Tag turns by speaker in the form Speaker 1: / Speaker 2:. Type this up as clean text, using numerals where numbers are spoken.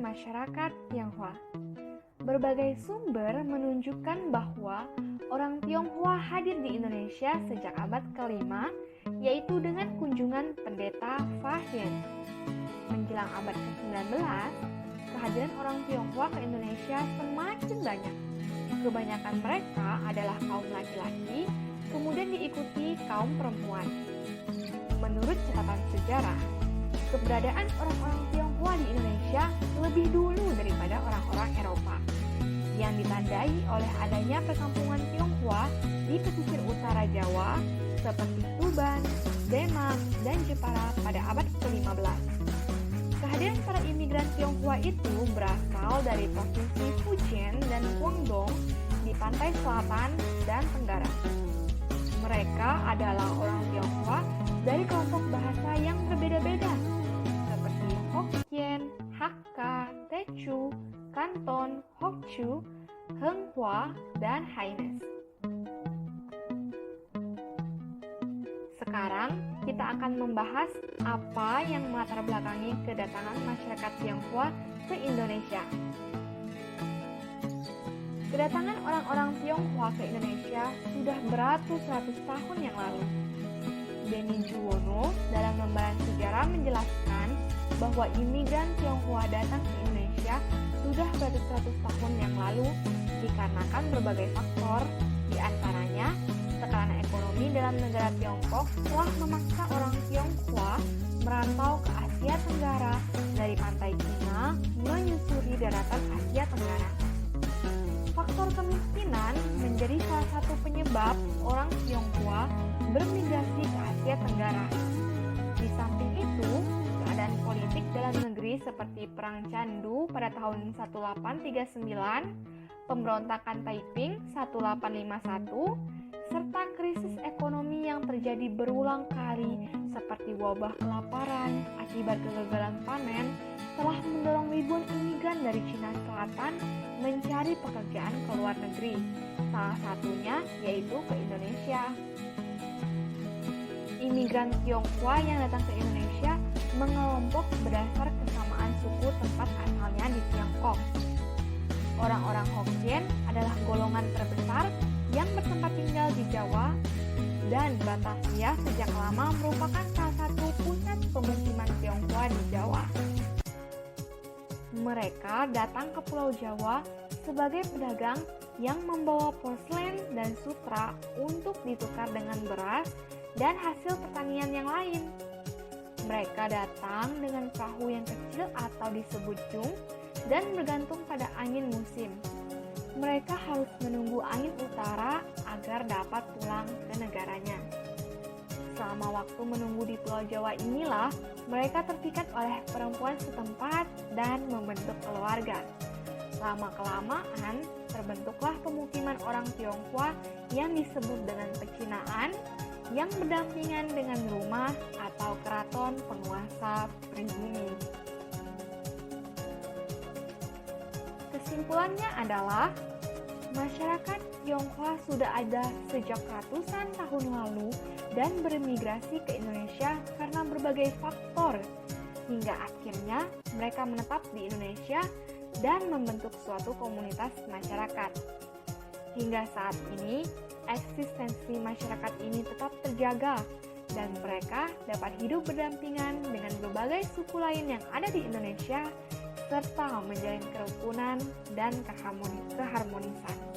Speaker 1: masyarakat Tionghoa. Berbagai sumber menunjukkan bahwa orang Tionghoa hadir di Indonesia sejak abad ke-5, yaitu dengan kunjungan pendeta Fa Hien. Menjelang abad ke-19, kehadiran orang Tionghoa ke Indonesia semakin banyak. Kebanyakan mereka adalah kaum laki-laki, kemudian diikuti kaum perempuan. Menurut catatan sejarah, keberadaan orang-orang Tionghoa di Indonesia lebih dulu daripada orang-orang Eropa, yang ditandai oleh adanya perkampungan Tionghoa di pesisir utara Jawa seperti Tuban, Demak, dan Jepara pada abad ke-15. Kehadiran para imigran Tionghoa itu berasal dari provinsi Fujian dan Guangdong di pantai selatan dan tenggara. Mereka adalah orang Tionghoa dari kelompok bahasa yang berbeda-beda, seperti Hokkien, Hakka, Techu, Kanton, Hokju, Henghua, dan Hainanese. Sekarang kita akan membahas apa yang melatar belakangi kedatangan masyarakat Tionghoa ke Indonesia. Kedatangan orang-orang Tionghoa ke Indonesia sudah beratus-ratus tahun yang lalu. Denny Juwono dalam lembaran sejarah menjelaskan bahwa imigran Tionghoa datang ke Indonesia sudah beratus-ratus tahun yang lalu dikarenakan berbagai faktor, di antaranya tekanan ekonomi dalam negara Tiongkok telah memaksa orang Tionghoa merantau ke Asia Tenggara dari pantai Cina menyusuri daratan Asia Tenggara. Faktor kemiskinan menjadi salah satu penyebab orang Tionghoa bermigrasi ke Asia Tenggara. Di samping itu, keadaan politik dalam negeri seperti Perang Candu pada tahun 1839, pemberontakan Taiping 1851, serta krisis ekonomi yang terjadi berulang kali seperti wabah kelaparan akibat kegagalan panen telah mendorong ribuan imigran dari Cina Selatan mencari pekerjaan ke luar negeri, salah satunya yaitu ke Indonesia. Imigran Tionghoa yang datang ke Indonesia mengelompok berdasar kesamaan suku tempat asalnya di Tiongkok. Orang-orang Hokkien adalah golongan terbesar yang bertempat tinggal di Jawa, dan Batavia sejak lama merupakan salah satu pusat pemukiman Tionghoa di Jawa. Mereka datang ke Pulau Jawa sebagai pedagang yang membawa porselen dan sutra untuk ditukar dengan beras dan hasil pertanian yang lain. Mereka datang dengan perahu yang kecil atau disebut jung dan bergantung pada angin musim. Mereka harus menunggu angin utara agar dapat pulang ke negaranya. Selama waktu menunggu di Pulau Jawa inilah mereka terpikat oleh perempuan setempat dan membentuk keluarga. Lama-kelamaan terbentuklah pemukiman orang Tionghoa yang disebut dengan pecinaan, yang berdampingan dengan rumah atau keraton penguasa pribumi. Kesimpulannya adalah masyarakat Tionghoa sudah ada sejak ratusan tahun lalu dan bermigrasi ke Indonesia karena berbagai faktor, hingga akhirnya mereka menetap di Indonesia dan membentuk suatu komunitas masyarakat. Hingga saat ini, eksistensi masyarakat ini tetap terjaga dan mereka dapat hidup berdampingan dengan berbagai suku lain yang ada di Indonesia serta menjalin kerukunan dan keharmonisan.